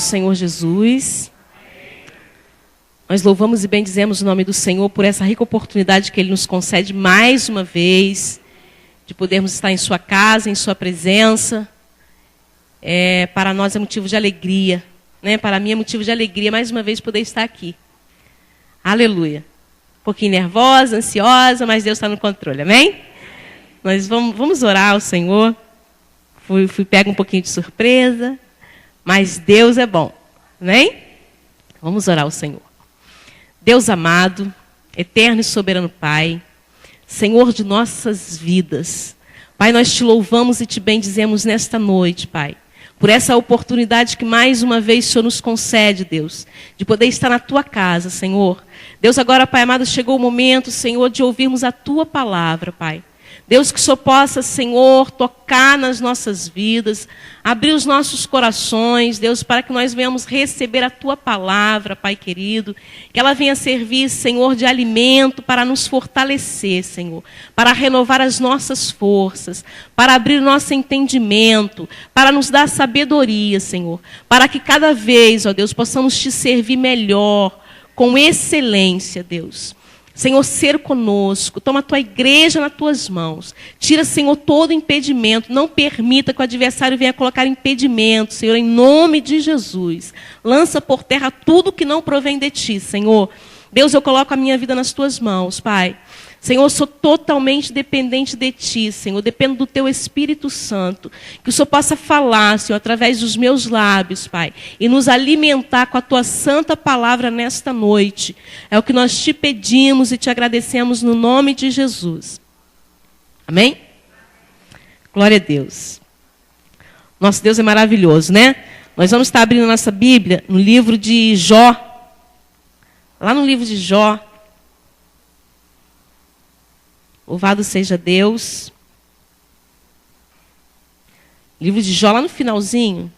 do Senhor Jesus. Nós louvamos e bendizemos o nome do Senhor por essa rica oportunidade que Ele nos concede mais uma vez, de podermos estar em Sua casa, em Sua presença. Para nós é motivo de alegria, né? Para mim é motivo de alegria mais uma vez poder estar aqui. Aleluia. Um pouquinho nervosa, ansiosa, mas Deus está no controle, amém? Nós vamos orar ao Senhor. Fui pego um pouquinho de surpresa, mas Deus é bom, amém? Vamos orar ao Senhor. Deus amado, eterno e soberano Pai, Senhor de nossas vidas, Pai, nós te louvamos e te bendizemos nesta noite, Pai, por essa oportunidade que mais uma vez o Senhor nos concede, Deus, de poder estar na Tua casa, Senhor. Deus, agora, Pai amado, chegou o momento, Senhor, de ouvirmos a Tua palavra, Pai. Deus, que o Senhor possa, Senhor, tocar nas nossas vidas, abrir os nossos corações, Deus, para que nós venhamos receber a Tua palavra, Pai querido, que ela venha servir, Senhor, de alimento para nos fortalecer, Senhor, para renovar as nossas forças, para abrir nosso entendimento, para nos dar sabedoria, Senhor, para que cada vez, ó Deus, possamos Te servir melhor, com excelência, Deus. Senhor, ser conosco, toma a Tua igreja nas Tuas mãos. Tira, Senhor, todo impedimento. Não permita que o adversário venha colocar impedimento, Senhor, em nome de Jesus. Lança por terra tudo que não provém de Ti, Senhor. Deus, eu coloco a minha vida nas Tuas mãos, Pai. Senhor, eu sou totalmente dependente de Ti, Senhor. Dependo do Teu Espírito Santo. Que o Senhor possa falar, Senhor, através dos meus lábios, Pai. E nos alimentar com a Tua santa palavra nesta noite. É o que nós Te pedimos e Te agradecemos no nome de Jesus. Amém? Glória a Deus. Nosso Deus é maravilhoso, né? Nós vamos estar abrindo nossa Bíblia no livro de Jó. Lá no livro de Jó. Louvado seja Deus. Livro de Jó, lá no finalzinho.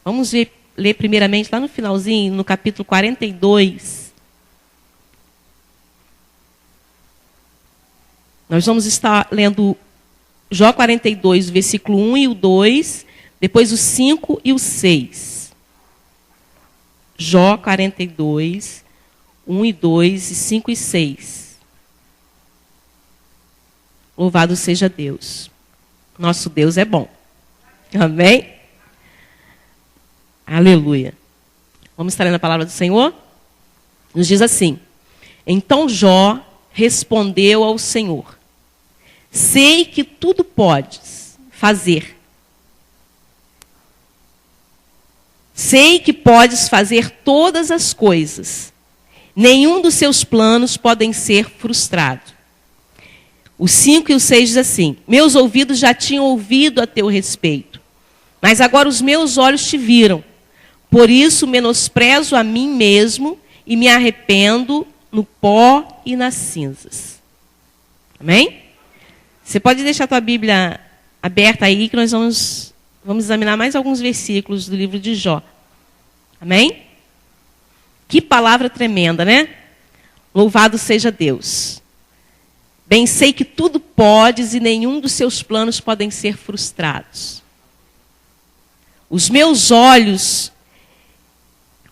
Vamos ler primeiramente lá no finalzinho, no capítulo 42. Nós vamos estar lendo Jó 42, versículo 1 e o 2, depois o 5 e o 6. Jó 42, 1 e 2, e 5 e 6. Louvado seja Deus. Nosso Deus é bom. Amém? Aleluia. Vamos estar lendo a palavra do Senhor? Nos diz assim: Então Jó respondeu ao Senhor: Sei que tudo podes fazer. Sei que podes fazer todas as coisas. Nenhum dos seus planos podem ser frustrados. O 5 e o 6 diz assim: Meus ouvidos já tinham ouvido a teu respeito, mas agora os meus olhos te viram. Por isso menosprezo a mim mesmo e me arrependo no pó e nas cinzas. Amém? Você pode deixar a tua Bíblia aberta aí, que nós vamos examinar mais alguns versículos do livro de Jó. Amém? Que palavra tremenda, né? Louvado seja Deus. Bem sei que tudo podes e nenhum dos seus planos podem ser frustrados. Os meus olhos,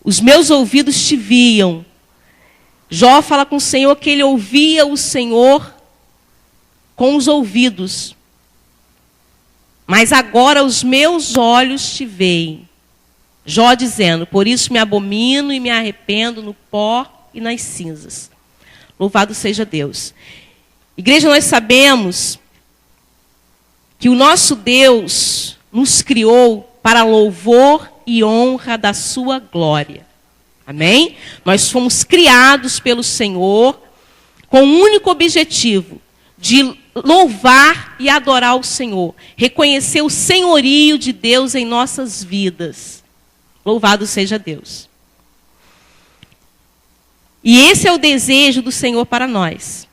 os meus ouvidos te viam. Jó fala com o Senhor que ele ouvia o Senhor com os ouvidos. Mas agora os meus olhos te veem. Jó dizendo: Por isso me abomino e me arrependo no pó e nas cinzas. Louvado seja Deus. Igreja, nós sabemos que o nosso Deus nos criou para louvor e honra da sua glória. Amém? Nós fomos criados pelo Senhor com o único objetivo de louvar e adorar o Senhor. Reconhecer o senhorio de Deus em nossas vidas. Louvado seja Deus. E esse é o desejo do Senhor para nós.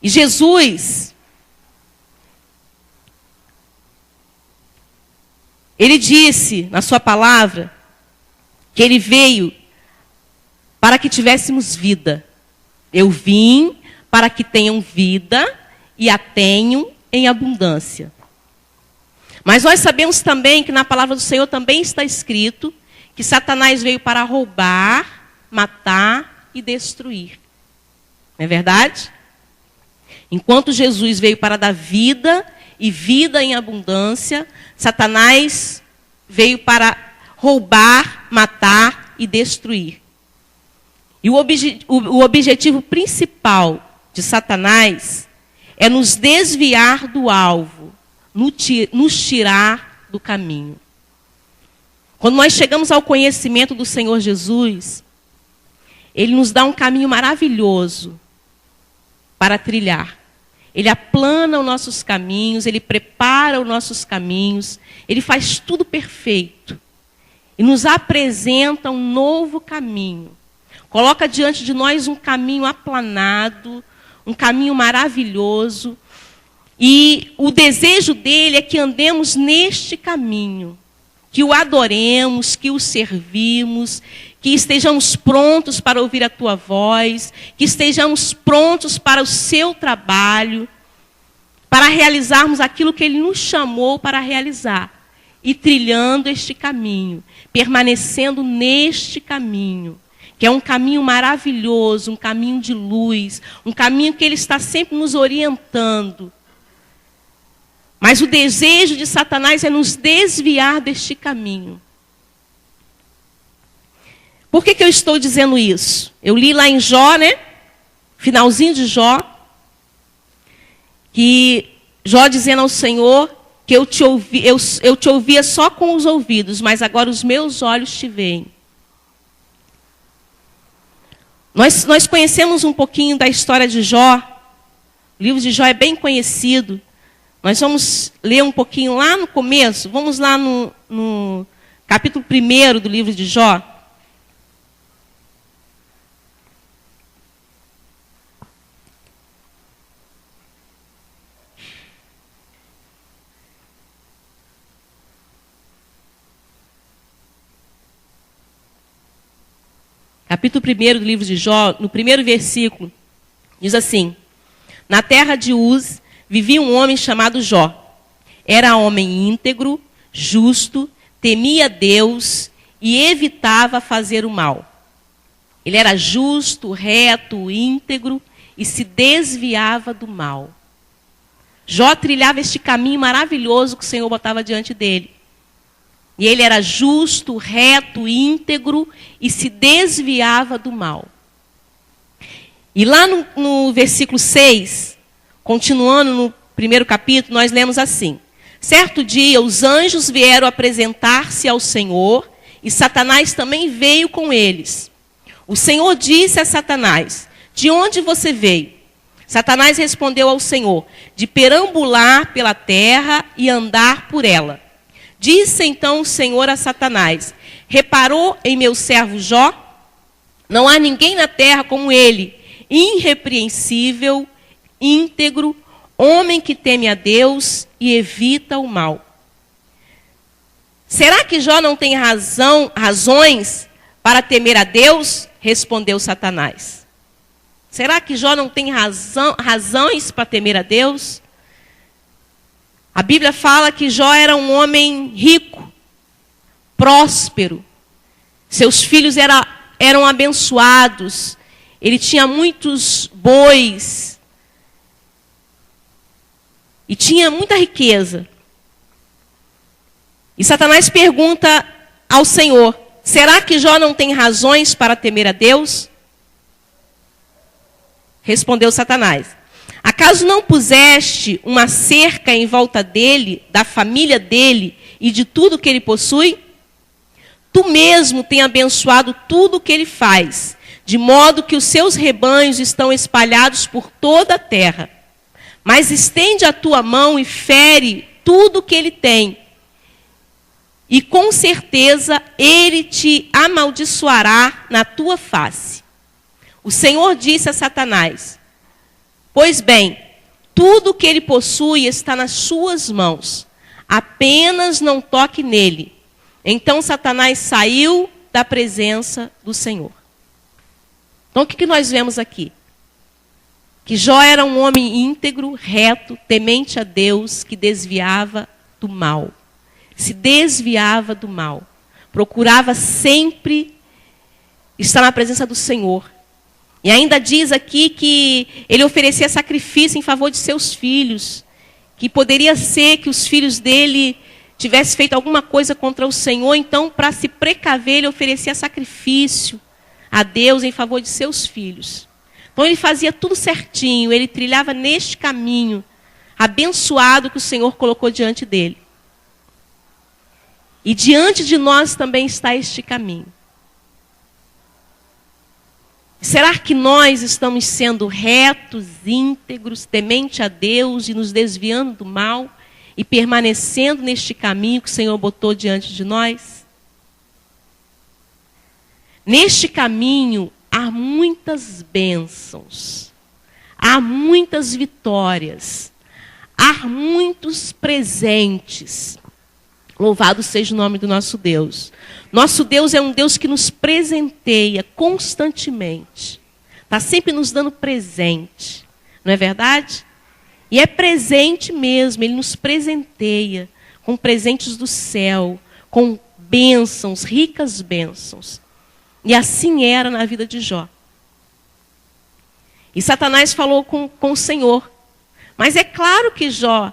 E Jesus, Ele disse na sua palavra que Ele veio para que tivéssemos vida. Eu vim para que tenham vida e a tenham em abundância. Mas nós sabemos também que na palavra do Senhor também está escrito que Satanás veio para roubar, matar e destruir. Não é verdade? Enquanto Jesus veio para dar vida e vida em abundância, Satanás veio para roubar, matar e destruir. E o objetivo principal de Satanás é nos desviar do alvo, nos tirar do caminho. Quando nós chegamos ao conhecimento do Senhor Jesus, Ele nos dá um caminho maravilhoso para trilhar. Ele aplana os nossos caminhos, Ele prepara os nossos caminhos, Ele faz tudo perfeito. E nos apresenta um novo caminho. Coloca diante de nós um caminho aplanado, um caminho maravilhoso. E o desejo dele é que andemos neste caminho, que o adoremos, que o servimos, que estejamos prontos para ouvir a tua voz, que estejamos prontos para o seu trabalho, para realizarmos aquilo que ele nos chamou para realizar. E trilhando este caminho, permanecendo neste caminho, que é um caminho maravilhoso, um caminho de luz, um caminho que ele está sempre nos orientando. Mas o desejo de Satanás é nos desviar deste caminho. Por que eu estou dizendo isso? Eu li lá em Jó, né? Finalzinho de Jó, que Jó dizendo ao Senhor que eu te ouvia só com os ouvidos, mas agora os meus olhos te veem. Nós conhecemos um pouquinho da história de Jó. O livro de Jó é bem conhecido. Nós vamos ler um pouquinho lá no começo. Vamos lá no capítulo 1 do livro de Jó. Capítulo 1 do livro de Jó, no primeiro versículo, diz assim: Na terra de Uz vivia um homem chamado Jó. Era homem íntegro, justo, temia Deus e evitava fazer o mal. Ele era justo, reto, íntegro e se desviava do mal. Jó trilhava este caminho maravilhoso que o Senhor botava diante dele. E ele era justo, reto, íntegro e se desviava do mal. E lá no versículo 6, continuando no primeiro capítulo, nós lemos assim: Certo dia os anjos vieram apresentar-se ao Senhor e Satanás também veio com eles. O Senhor disse a Satanás: De onde você veio? Satanás respondeu ao Senhor: De perambular pela terra e andar por ela. Disse então o Senhor a Satanás: Reparou em meu servo Jó? Não há ninguém na terra como ele, irrepreensível, íntegro, homem que teme a Deus e evita o mal. Será que Jó não tem razões para temer a Deus? Respondeu Satanás. Será que Jó não tem razões para temer a Deus? A Bíblia fala que Jó era um homem rico, próspero. Seus filhos eram abençoados. Ele tinha muitos bois. E tinha muita riqueza. E Satanás pergunta ao Senhor: será que Jó não tem razões para temer a Deus? Respondeu Satanás: Acaso não puseste uma cerca em volta dele, da família dele e de tudo que ele possui? Tu mesmo tem abençoado tudo o que ele faz, de modo que os seus rebanhos estão espalhados por toda a terra. Mas estende a tua mão e fere tudo o que ele tem, e com certeza ele te amaldiçoará na tua face. O Senhor disse a Satanás: Pois bem, tudo o que ele possui está nas suas mãos, apenas não toque nele. Então Satanás saiu da presença do Senhor. Então o que nós vemos aqui? Que Jó era um homem íntegro, reto, temente a Deus, que desviava do mal. Se desviava do mal. Procurava sempre estar na presença do Senhor. E ainda diz aqui que ele oferecia sacrifício em favor de seus filhos. Que poderia ser que os filhos dele tivessem feito alguma coisa contra o Senhor. Então, para se precaver, ele oferecia sacrifício a Deus em favor de seus filhos. Então, ele fazia tudo certinho. Ele trilhava neste caminho abençoado que o Senhor colocou diante dele. E diante de nós também está este caminho. Será que nós estamos sendo retos, íntegros, temente a Deus e nos desviando do mal e permanecendo neste caminho que o Senhor botou diante de nós? Neste caminho há muitas bênçãos, há muitas vitórias, há muitos presentes. Louvado seja o nome do nosso Deus. Nosso Deus é um Deus que nos presenteia constantemente. Está sempre nos dando presente. Não é verdade? E é presente mesmo. Ele nos presenteia com presentes do céu, com bênçãos, ricas bênçãos. E assim era na vida de Jó. E Satanás falou com o Senhor. Mas é claro que Jó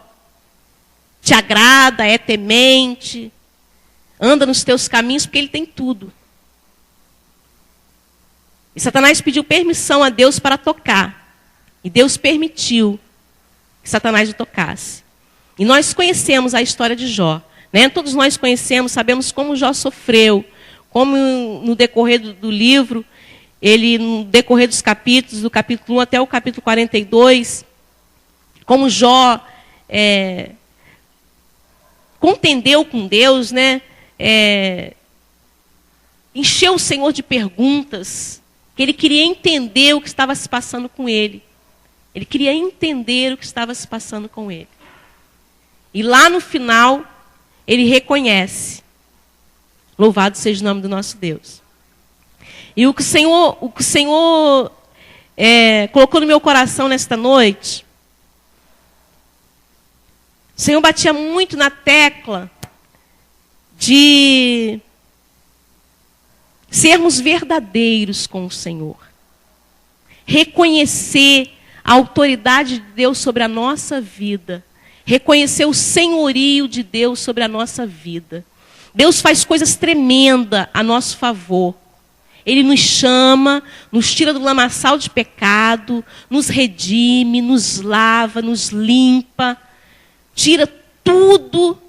te agrada, é temente, anda nos teus caminhos, porque ele tem tudo. E Satanás pediu permissão a Deus para tocar. E Deus permitiu que Satanás o tocasse. E nós conhecemos a história de Jó. Né? Todos nós conhecemos, sabemos como Jó sofreu, como no decorrer do livro, no decorrer dos capítulos, do capítulo 1 até o capítulo 42, como Jó contendeu com Deus, né? Encheu o Senhor de perguntas, que ele queria entender o que estava se passando com ele. Ele queria entender o que estava se passando com ele. E lá no final, ele reconhece. Louvado seja o nome do nosso Deus. E o que o Senhor colocou no meu coração nesta noite, o Senhor batia muito na tecla de sermos verdadeiros com o Senhor. Reconhecer a autoridade de Deus sobre a nossa vida. Reconhecer o senhorio de Deus sobre a nossa vida. Deus faz coisas tremendas a nosso favor. Ele nos chama, nos tira do lamaçal de pecado, nos redime, nos lava, nos limpa. Tira tudo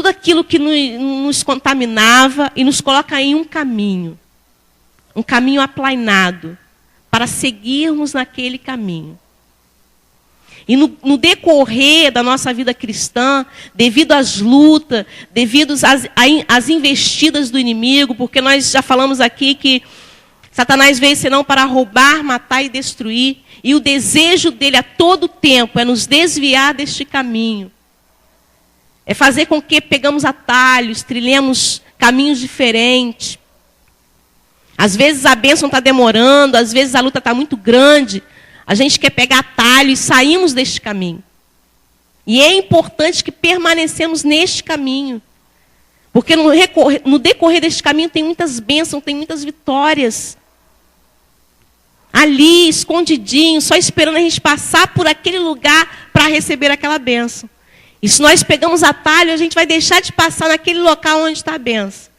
aquilo que nos contaminava e nos coloca em um caminho aplainado, para seguirmos naquele caminho. E no decorrer da nossa vida cristã, devido às lutas, devido às investidas do inimigo, porque nós já falamos aqui que Satanás veio senão para roubar, matar e destruir. E o desejo dele a todo tempo é nos desviar deste caminho. É fazer com que pegamos atalhos, trilhemos caminhos diferentes. Às vezes a bênção está demorando, às vezes a luta está muito grande. A gente quer pegar atalho e saímos deste caminho. E é importante que permanecemos neste caminho. Porque no decorrer deste caminho tem muitas bênçãos, tem muitas vitórias. Ali, escondidinho, só esperando a gente passar por aquele lugar para receber aquela bênção. E se nós pegamos atalho, a gente vai deixar de passar naquele local onde está a bênção.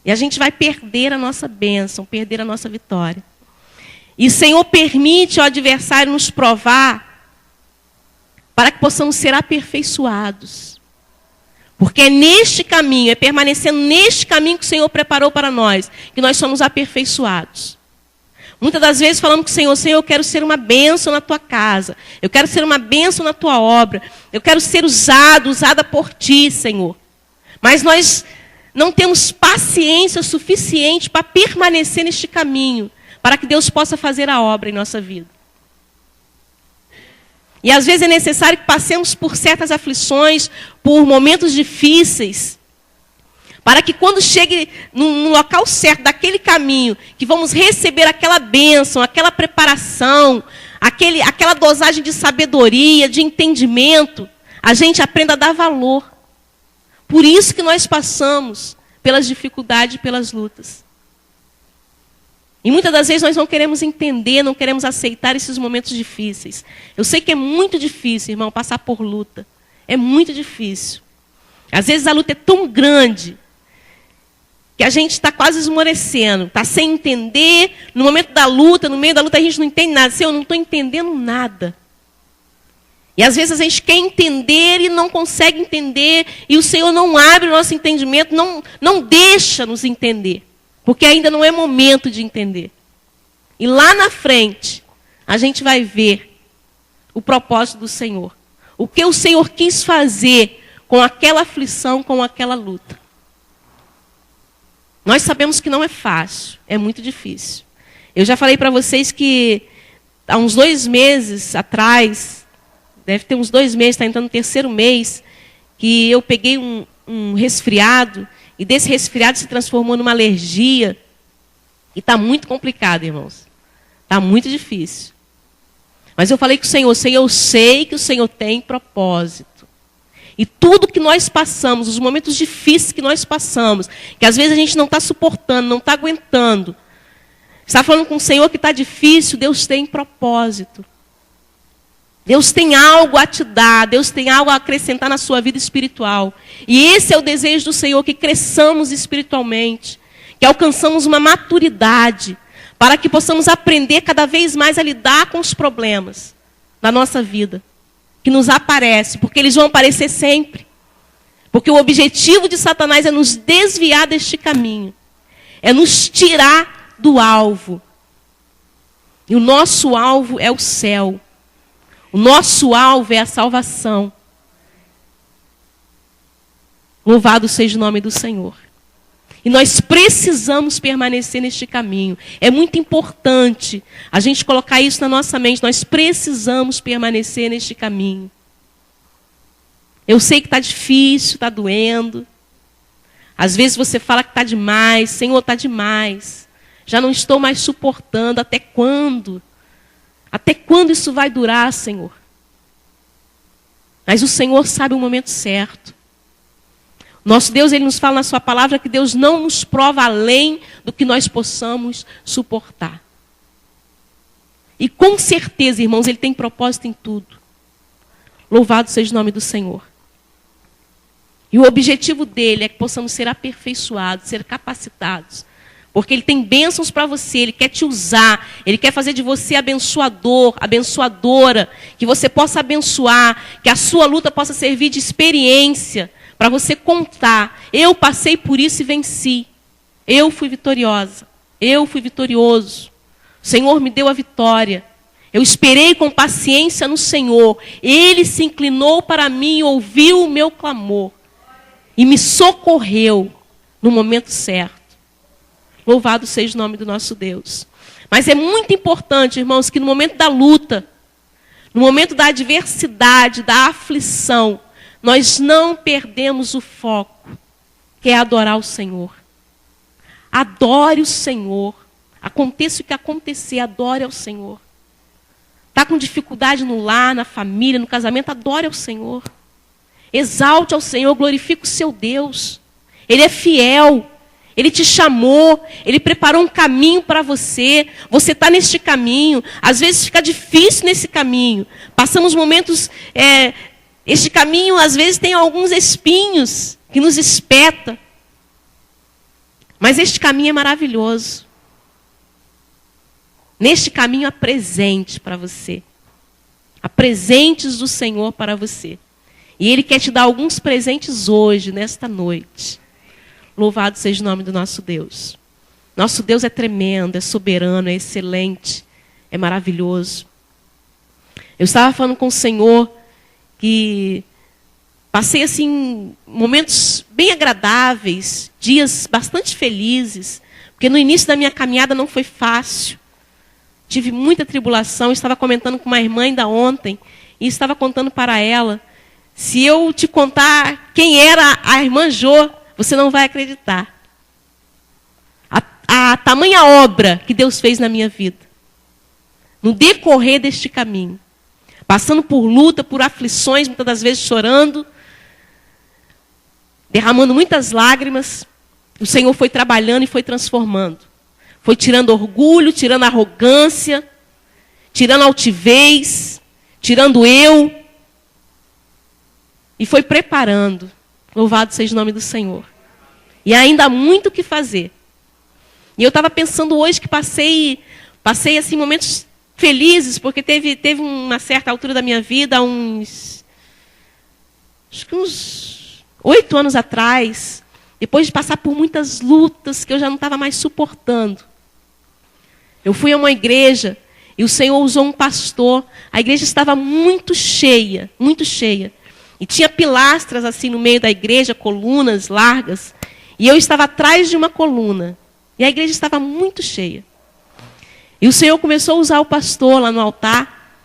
E a gente vai perder a nossa bênção, perder a nossa vitória. E o Senhor permite ao adversário nos provar para que possamos ser aperfeiçoados. Porque é neste caminho, é permanecendo neste caminho que o Senhor preparou para nós, que nós somos aperfeiçoados. Muitas das vezes falamos com o Senhor, Senhor, eu quero ser uma bênção na tua casa. Eu quero ser uma bênção na tua obra. Eu quero ser usada por ti, Senhor. Mas nós não temos paciência suficiente para permanecer neste caminho, para que Deus possa fazer a obra em nossa vida. E às vezes é necessário que passemos por certas aflições, por momentos difíceis, para que quando chegue no local certo, daquele caminho, que vamos receber aquela bênção, aquela preparação, aquela dosagem de sabedoria, de entendimento, a gente aprenda a dar valor. Por isso que nós passamos pelas dificuldades e pelas lutas. E muitas das vezes nós não queremos entender, não queremos aceitar esses momentos difíceis. Eu sei que é muito difícil, irmão, passar por luta. É muito difícil. Às vezes a luta é tão grande que a gente está quase esmorecendo, está sem entender. No momento da luta, no meio da luta, a gente não entende nada. Senhor, eu não estou entendendo nada. E às vezes a gente quer entender e não consegue entender. E o Senhor não abre o nosso entendimento, não deixa nos entender. Porque ainda não é momento de entender. E lá na frente, a gente vai ver o propósito do Senhor. O que o Senhor quis fazer com aquela aflição, com aquela luta. Nós sabemos que não é fácil, é muito difícil. Eu já falei para vocês que há uns 2 meses atrás, deve ter uns 2 meses, está entrando no 3º mês, que eu peguei um resfriado, e desse resfriado se transformou numa alergia. E está muito complicado, irmãos. Está muito difícil. Mas eu falei com o Senhor, eu sei que o Senhor tem propósito. E tudo que nós passamos, os momentos difíceis que nós passamos, que às vezes a gente não está suportando, não está aguentando. Está falando com o Senhor que está difícil, Deus tem propósito. Deus tem algo a te dar, Deus tem algo a acrescentar na sua vida espiritual. E esse é o desejo do Senhor, que cresçamos espiritualmente, que alcançamos uma maturidade, para que possamos aprender cada vez mais a lidar com os problemas da nossa vida, que nos aparecem, porque eles vão aparecer sempre. Porque o objetivo de Satanás é nos desviar deste caminho, é nos tirar do alvo. E o nosso alvo é o céu. O nosso alvo é a salvação. Louvado seja o nome do Senhor. E nós precisamos permanecer neste caminho. É muito importante a gente colocar isso na nossa mente. Nós precisamos permanecer neste caminho. Eu sei que está difícil, está doendo. Às vezes você fala que está demais. Senhor, está demais. Já não estou mais suportando. Até quando? Até quando isso vai durar, Senhor? Mas o Senhor sabe o momento certo. Nosso Deus, Ele nos fala na sua palavra que Deus não nos prova além do que nós possamos suportar. E com certeza, irmãos, Ele tem propósito em tudo. Louvado seja o nome do Senhor. E o objetivo dele é que possamos ser aperfeiçoados, ser capacitados. Porque Ele tem bênçãos para você, Ele quer te usar, Ele quer fazer de você abençoador, abençoadora, que você possa abençoar, que a sua luta possa servir de experiência, para você contar. Eu passei por isso e venci. Eu fui vitoriosa, eu fui vitorioso. O Senhor me deu a vitória. Eu esperei com paciência no Senhor. Ele se inclinou para mim e ouviu o meu clamor. E me socorreu no momento certo. Louvado seja o nome do nosso Deus. Mas é muito importante, irmãos, que no momento da luta, no momento da adversidade, da aflição, nós não perdemos o foco, que é adorar o Senhor. Adore o Senhor. Aconteça o que acontecer, adore ao Senhor. Está com dificuldade no lar, na família, no casamento, adore ao Senhor. Exalte ao Senhor, glorifique o seu Deus. Ele é fiel. Ele te chamou, Ele preparou um caminho para você. Você está neste caminho. Às vezes fica difícil nesse caminho. Passamos momentos... este caminho, às vezes, tem alguns espinhos que nos espeta. Mas este caminho é maravilhoso. Neste caminho há presente para você. Há presentes do Senhor para você. E Ele quer te dar alguns presentes hoje, nesta noite. Louvado seja o nome do nosso Deus. Nosso Deus é tremendo, é soberano, é excelente, é maravilhoso. Eu estava falando com o Senhor que passei assim momentos bem agradáveis, dias bastante felizes, porque no início da minha caminhada não foi fácil. Tive muita tribulação, estava comentando com uma irmã ainda ontem, e estava contando para ela, se eu te contar quem era a irmã Jô, você não vai acreditar. A tamanha obra que Deus fez na minha vida. No decorrer deste caminho. passando por luta, por aflições, muitas das vezes chorando, derramando muitas lágrimas. O Senhor foi trabalhando e foi transformando. Foi tirando orgulho, tirando arrogância, tirando altivez, tirando eu. E foi preparando. Louvado seja o nome do Senhor. E ainda há muito o que fazer. E eu estava pensando hoje que passei assim, momentos felizes, porque teve uma certa altura da minha vida, acho que uns 8 anos atrás, depois de passar por muitas lutas que eu já não estava mais suportando. Eu fui a uma igreja e o Senhor usou um pastor. A igreja estava muito cheia, muito cheia. E tinha pilastras assim no meio da igreja, colunas largas. E eu estava atrás de uma coluna. E a igreja estava muito cheia. E o Senhor começou a usar o pastor lá no altar.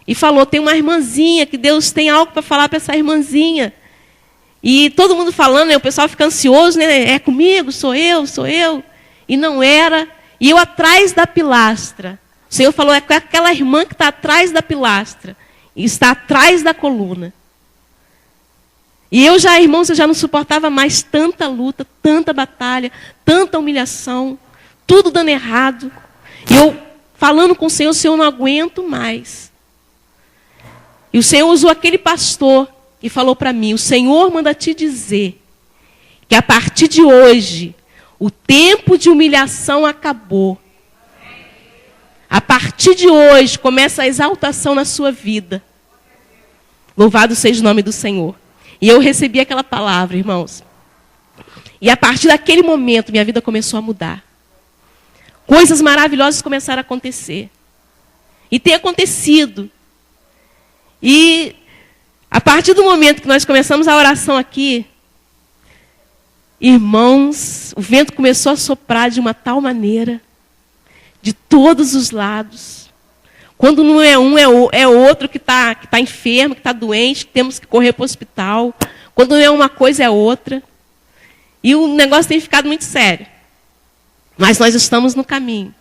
E falou, tem uma irmãzinha, que Deus tem algo para falar para essa irmãzinha. E todo mundo falando, né, o pessoal fica ansioso, né? É comigo, sou eu. E não era. E eu atrás da pilastra. O Senhor falou, é aquela irmã que está atrás da pilastra. E está atrás da coluna. E irmãos, eu já não suportava mais tanta luta, tanta batalha, tanta humilhação, tudo dando errado. E eu falando com o Senhor não aguento mais. E o Senhor usou aquele pastor e falou para mim, o Senhor manda te dizer que a partir de hoje, o tempo de humilhação acabou. A partir de hoje, começa a exaltação na sua vida. Louvado seja o nome do Senhor. E eu recebi aquela palavra, irmãos. E a partir daquele momento, minha vida começou a mudar. Coisas maravilhosas começaram a acontecer. E tem acontecido. E a partir do momento que nós começamos a oração aqui, irmãos, o vento começou a soprar de uma tal maneira, de todos os lados. Quando não é um, é outro que está enfermo, que está doente, que temos que correr para o hospital. Quando não é uma coisa, é outra. E o negócio tem ficado muito sério. Mas nós estamos no caminho.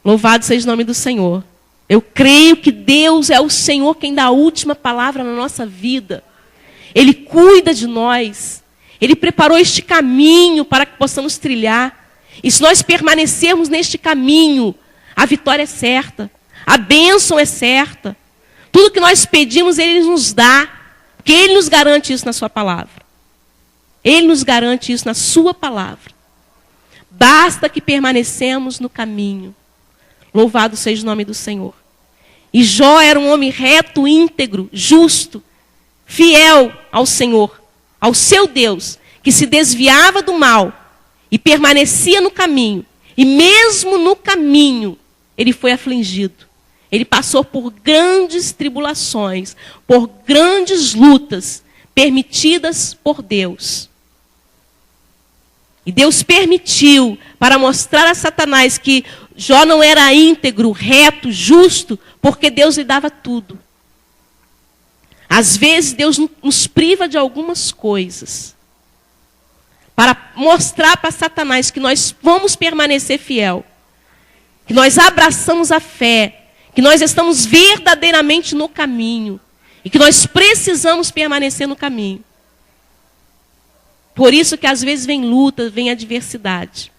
Louvado seja o nome do Senhor. Eu creio que Deus é o Senhor quem dá a última palavra na nossa vida. Ele cuida de nós. Ele preparou este caminho para que possamos trilhar. E se nós permanecermos neste caminho, a vitória é certa. A bênção é certa. Tudo que nós pedimos, Ele nos dá. Porque Ele nos garante isso na sua palavra. Ele nos garante isso na sua palavra. Basta que permanecemos no caminho. Louvado seja o nome do Senhor. E Jó era um homem reto, íntegro, justo, fiel ao Senhor, ao seu Deus, que se desviava do mal e permanecia no caminho. E mesmo no caminho, ele foi afligido. Ele passou por grandes tribulações, por grandes lutas, permitidas por Deus. E Deus permitiu para mostrar a Satanás que Jó não era íntegro, reto, justo, porque Deus lhe dava tudo. Às vezes Deus nos priva de algumas coisas para mostrar para Satanás que nós vamos permanecer fiel, que nós abraçamos a fé, que nós estamos verdadeiramente no caminho e que nós precisamos permanecer no caminho. Por isso que às vezes vem luta, vem adversidade.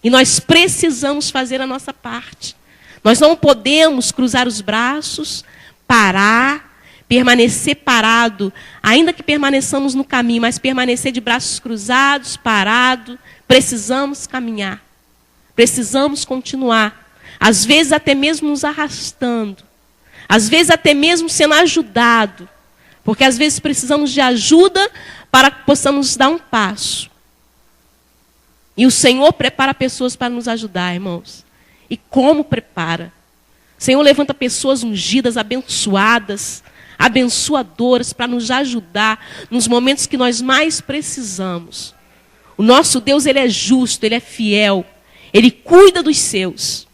E nós precisamos fazer a nossa parte. Nós não podemos cruzar os braços, parar, permanecer parado, ainda que permaneçamos no caminho, mas permanecer de braços cruzados, parado. Precisamos caminhar. Precisamos continuar. Às vezes até mesmo nos arrastando. Às vezes até mesmo sendo ajudado. Porque às vezes precisamos de ajuda para que possamos dar um passo. E o Senhor prepara pessoas para nos ajudar, irmãos. E como prepara? O Senhor levanta pessoas ungidas, abençoadas, abençoadoras para nos ajudar nos momentos que nós mais precisamos. O nosso Deus, Ele é justo, Ele é fiel. Ele cuida dos seus.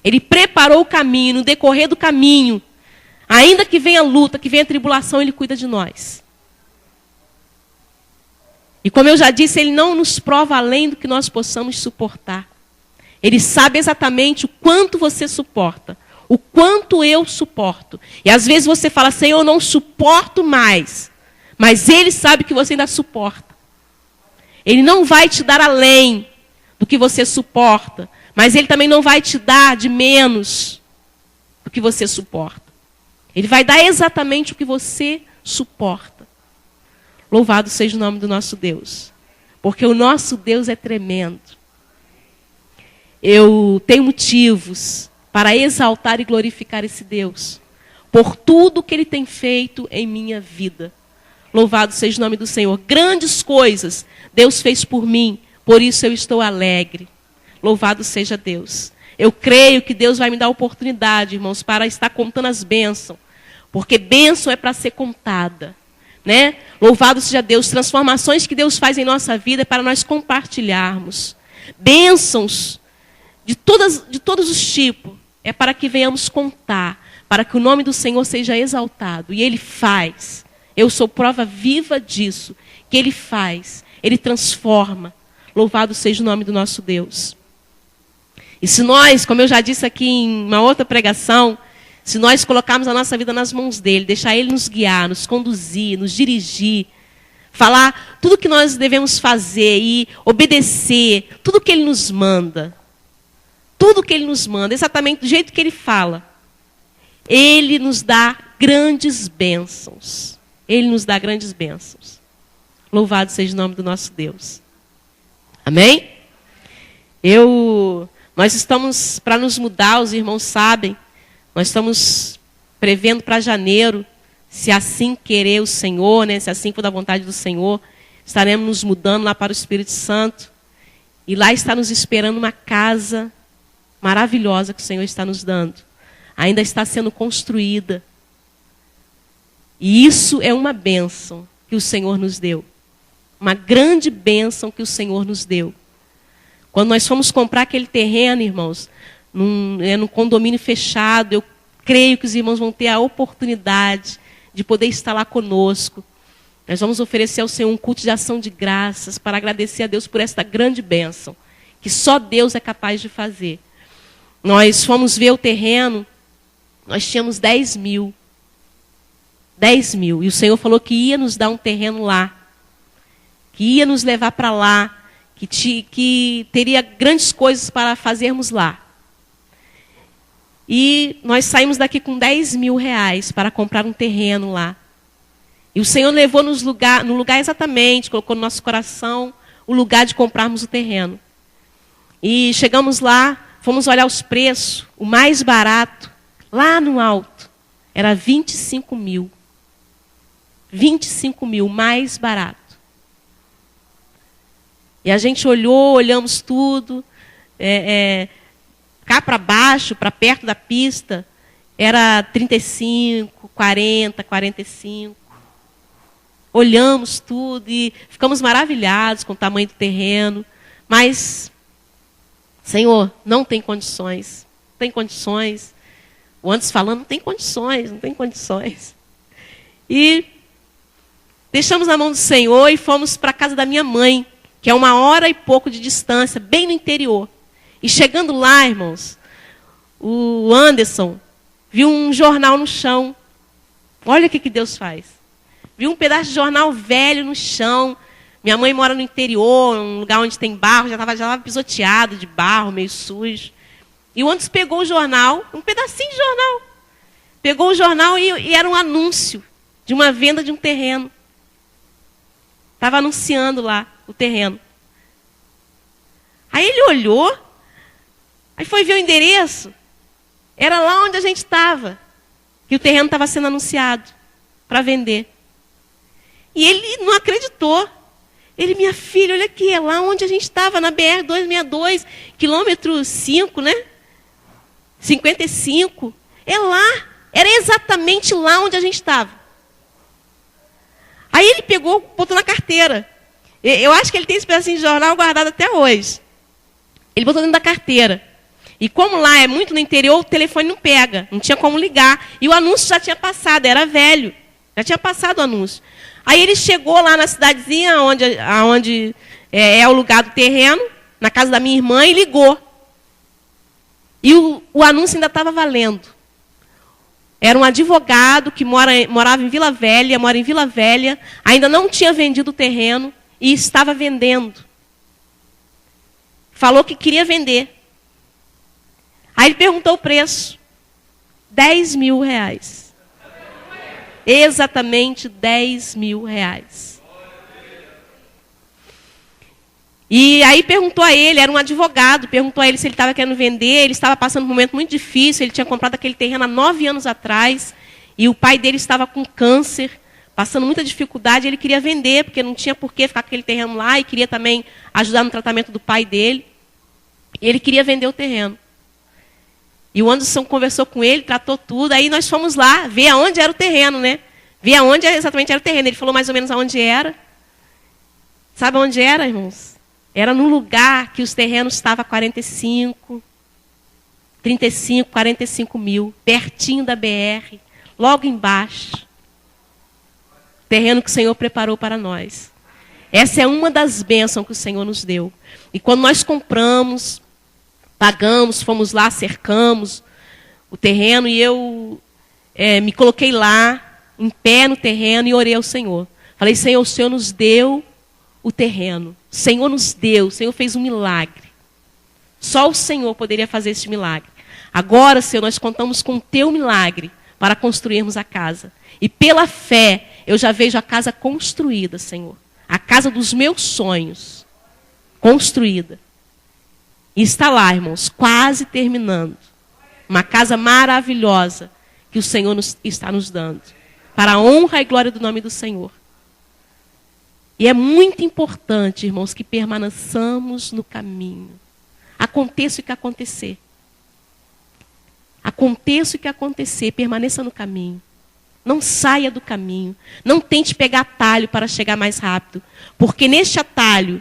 Ele preparou o caminho, no decorrer do caminho. Ainda que venha a luta, que venha a tribulação, Ele cuida de nós. E como eu já disse, Ele não nos prova além do que nós possamos suportar. Ele sabe exatamente o quanto você suporta, O quanto eu suporto. E às vezes você fala, Senhor, eu não suporto mais. Mas Ele sabe que você ainda suporta. Ele não vai te dar além do que você suporta. Mas Ele também não vai te dar de menos do que você suporta. Ele vai dar exatamente o que você suporta. Louvado seja o nome do nosso Deus. Porque o nosso Deus é tremendo. Eu tenho motivos para exaltar e glorificar esse Deus. Por tudo que Ele tem feito em minha vida. Louvado seja o nome do Senhor. Grandes coisas Deus fez por mim. Por isso eu estou alegre. Louvado seja Deus. Eu creio que Deus vai me dar a oportunidade, irmãos, para estar contando as bênçãos. Porque bênção é para ser contada. Né? Louvado seja Deus. Transformações que Deus faz em nossa vida é para nós compartilharmos. Bênçãos de todos os tipos é para que venhamos contar. Para que o nome do Senhor seja exaltado. E Ele faz. Eu sou prova viva disso. Que Ele faz. Ele transforma. Louvado seja o nome do nosso Deus. E se nós, como eu já disse aqui em uma outra pregação, se nós colocarmos a nossa vida nas mãos dEle, deixar Ele nos guiar, nos conduzir, nos dirigir, falar tudo o que nós devemos fazer e obedecer, tudo o que Ele nos manda, tudo o que Ele nos manda, exatamente do jeito que Ele fala, Ele nos dá grandes bênçãos. Ele nos dá grandes bênçãos. Louvado seja o nome do nosso Deus. Amém? Nós estamos para nos mudar, os irmãos sabem. Nós estamos prevendo para janeiro, se assim querer o Senhor, né, se assim for da vontade do Senhor, estaremos nos mudando lá para o Espírito Santo. E lá está nos esperando uma casa maravilhosa que o Senhor está nos dando. Ainda está sendo construída. E isso é uma bênção que o Senhor nos deu. Uma grande bênção que o Senhor nos deu. Quando nós fomos comprar aquele terreno, irmãos, num condomínio fechado, eu creio que os irmãos vão ter a oportunidade de poder estar lá conosco. Nós vamos oferecer ao Senhor um culto de ação de graças para agradecer a Deus por esta grande bênção, que só Deus é capaz de fazer. Nós fomos ver o terreno, nós tínhamos 10 mil. 10 mil. E o Senhor falou que ia nos dar um terreno lá, que ia nos levar para lá, que teria grandes coisas para fazermos lá. E nós saímos daqui com 10 mil reais para comprar um terreno lá. E o Senhor levou no lugar exatamente, colocou no nosso coração o lugar de comprarmos o terreno. E chegamos lá, fomos olhar os preços, o mais barato, lá no alto, era 25 mil. 25 mil, mais barato. E a gente olhamos tudo, cá para baixo, para perto da pista, era 35, 40, 45. Olhamos tudo e ficamos maravilhados com o tamanho do terreno. Mas, Senhor, não tem condições. Não tem condições. O Anderson falando, não tem condições, não tem condições. E deixamos na mão do Senhor e fomos para a casa da minha mãe, que é 1h e pouco de distância, bem no interior. E chegando lá, irmãos, o Anderson viu um jornal no chão. Olha o que Deus faz. Viu um pedaço de jornal velho no chão. Minha mãe mora no interior, um lugar onde tem barro, já estava pisoteado de barro, meio sujo. E o Anderson pegou o jornal, um pedacinho de jornal. Pegou o jornal e era um anúncio de uma venda de um terreno. Estava anunciando lá o terreno. Aí ele olhou, aí foi ver o endereço. Era lá onde a gente estava, que o terreno estava sendo anunciado para vender. E ele não acreditou. Ele, minha filha, olha aqui, é lá onde a gente estava, na BR-262, quilômetro 5, né? 55. É lá, era exatamente lá onde a gente estava. Aí ele pegou, botou na carteira. Eu acho que ele tem esse pedacinho de jornal guardado até hoje. Ele botou dentro da carteira. E como lá é muito no interior, o telefone não pega. Não tinha como ligar. E o anúncio já tinha passado, era velho. Já tinha passado o anúncio. Aí ele chegou lá na cidadezinha, onde é o lugar do terreno, na casa da minha irmã, e ligou. E o anúncio ainda estava valendo. era um advogado que mora em Vila Velha, ainda não tinha vendido o terreno e estava vendendo. Falou que queria vender. Aí ele perguntou o preço. R$10.000. Exatamente R$10.000. E aí perguntou a ele, era um advogado, perguntou a ele se ele estava querendo vender, ele estava passando um momento muito difícil, ele tinha comprado aquele terreno há 9 anos atrás, e o pai dele estava com câncer, passando muita dificuldade, ele queria vender, porque não tinha por que ficar com aquele terreno lá, e queria também ajudar no tratamento do pai dele. E ele queria vender o terreno. E o Anderson conversou com ele, tratou tudo, aí nós fomos lá, ver aonde era o terreno, né? Ver aonde exatamente era o terreno. Ele falou mais ou menos aonde era. Sabe onde era, irmãos? Era num lugar que os terrenos estavam a 35 mil, pertinho da BR, logo embaixo. Terreno que o Senhor preparou para nós. Essa é uma das bênçãos que o Senhor nos deu. E quando nós compramos, pagamos, fomos lá, cercamos o terreno, e eu me coloquei lá, em pé no terreno, e orei ao Senhor. Falei, Senhor, o Senhor nos deu o terreno. O Senhor nos deu, o Senhor fez um milagre. Só o Senhor poderia fazer esse milagre. Agora, Senhor, nós contamos com o teu milagre para construirmos a casa. E pela fé, eu já vejo a casa construída, Senhor. A casa dos meus sonhos, construída. E está lá, irmãos, quase terminando. Uma casa maravilhosa que o Senhor está nos dando. Para a honra e glória do nome do Senhor. E é muito importante, irmãos, que permaneçamos no caminho. Aconteça o que acontecer. Aconteça o que acontecer, permaneça no caminho. Não saia do caminho. Não tente pegar atalho para chegar mais rápido. Porque neste atalho,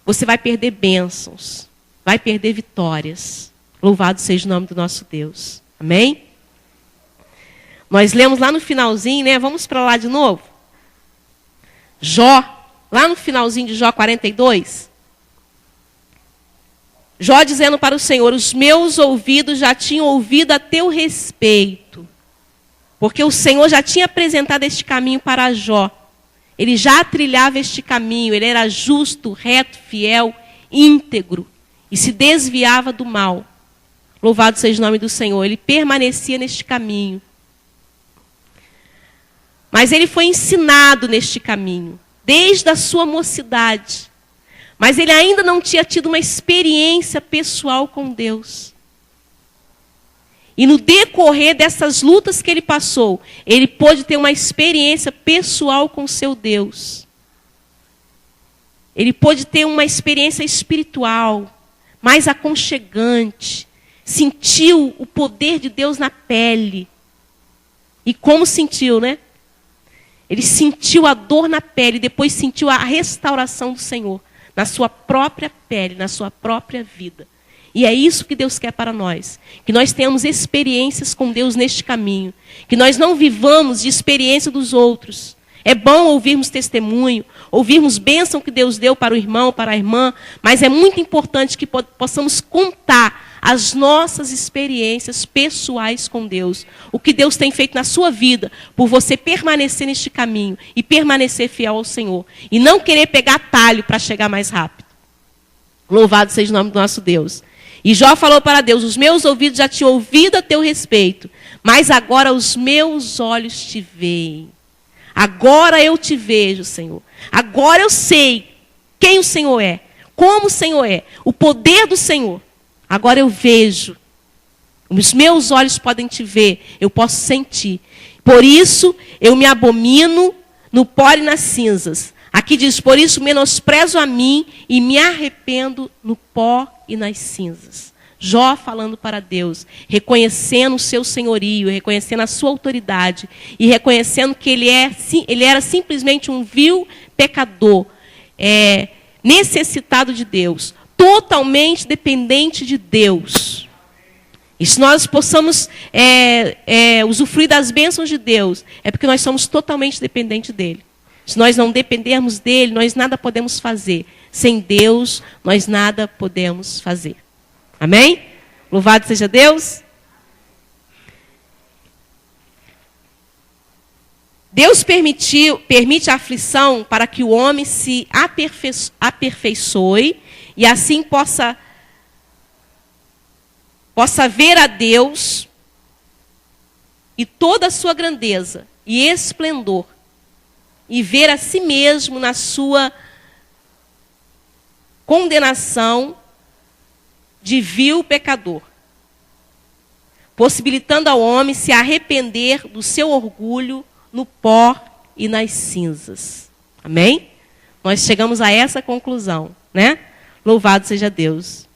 você vai perder bênçãos. Vai perder vitórias. Louvado seja o nome do nosso Deus. Amém? Nós lemos lá no finalzinho, né? Vamos para lá de novo. Jó, lá no finalzinho de Jó 42. Jó dizendo para o Senhor, os meus ouvidos já tinham ouvido a teu respeito. Porque o Senhor já tinha apresentado este caminho para Jó. Ele já trilhava este caminho, ele era justo, reto, fiel, íntegro. E se desviava do mal. Louvado seja o nome do Senhor. Ele permanecia neste caminho. Mas ele foi ensinado neste caminho, desde a sua mocidade. Mas ele ainda não tinha tido uma experiência pessoal com Deus. E no decorrer dessas lutas que ele passou, ele pôde ter uma experiência pessoal com o seu Deus. Ele pôde ter uma experiência espiritual, mais aconchegante. Sentiu o poder de Deus na pele. E como sentiu, né? Ele sentiu a dor na pele, depois sentiu a restauração do Senhor, na sua própria pele, na sua própria vida. E é isso que Deus quer para nós. Que nós tenhamos experiências com Deus neste caminho. Que nós não vivamos de experiência dos outros. É bom ouvirmos testemunho, ouvirmos bênção que Deus deu para o irmão, para a irmã, mas é muito importante que possamos contar as nossas experiências pessoais com Deus. O que Deus tem feito na sua vida, por você permanecer neste caminho e permanecer fiel ao Senhor. E não querer pegar atalho para chegar mais rápido. Louvado seja o nome do nosso Deus. E Jó falou para Deus, os meus ouvidos já tinham ouvido a teu respeito, mas agora os meus olhos te veem. Agora eu te vejo, Senhor. Agora eu sei quem o Senhor é, como o Senhor é, o poder do Senhor. Agora eu vejo. Os meus olhos podem te ver, eu posso sentir. Por isso eu me abomino no pó e nas cinzas. Aqui diz, por isso menosprezo a mim e me arrependo no pó e nas cinzas. Jó falando para Deus, reconhecendo o seu senhorio, reconhecendo a sua autoridade e reconhecendo que ele era simplesmente um vil pecador, necessitado de Deus, totalmente dependente de Deus. E se nós possamos usufruir das bênçãos de Deus, é porque nós somos totalmente dependentes dele. Se nós não dependermos dele, nós nada podemos fazer. Sem Deus, nós nada podemos fazer. Amém? Louvado seja Deus. Deus permite a aflição para que o homem se aperfeiçoe e assim possa ver a Deus e toda a sua grandeza e esplendor, e ver a si mesmo na sua condenação de vil pecador, possibilitando ao homem se arrepender do seu orgulho no pó e nas cinzas. Amém? Nós chegamos a essa conclusão, né? Louvado seja Deus.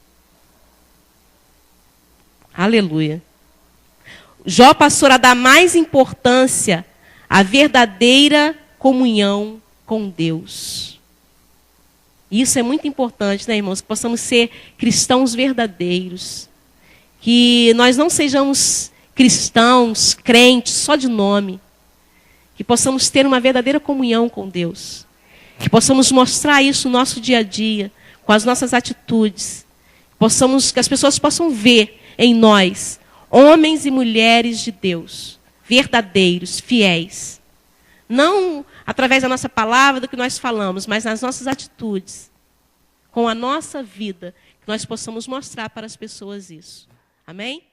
Aleluia. Jó passou a dar mais importância à verdadeira comunhão com Deus. Isso é muito importante, né, irmãos? Que possamos ser cristãos verdadeiros. Que nós não sejamos cristãos, crentes, só de nome. Que possamos ter uma verdadeira comunhão com Deus. Que possamos mostrar isso no nosso dia a dia, com as nossas atitudes. Que as pessoas possam ver em nós homens e mulheres de Deus, verdadeiros, fiéis. Não através da nossa palavra, do que nós falamos, mas nas nossas atitudes, com a nossa vida, que nós possamos mostrar para as pessoas isso. Amém?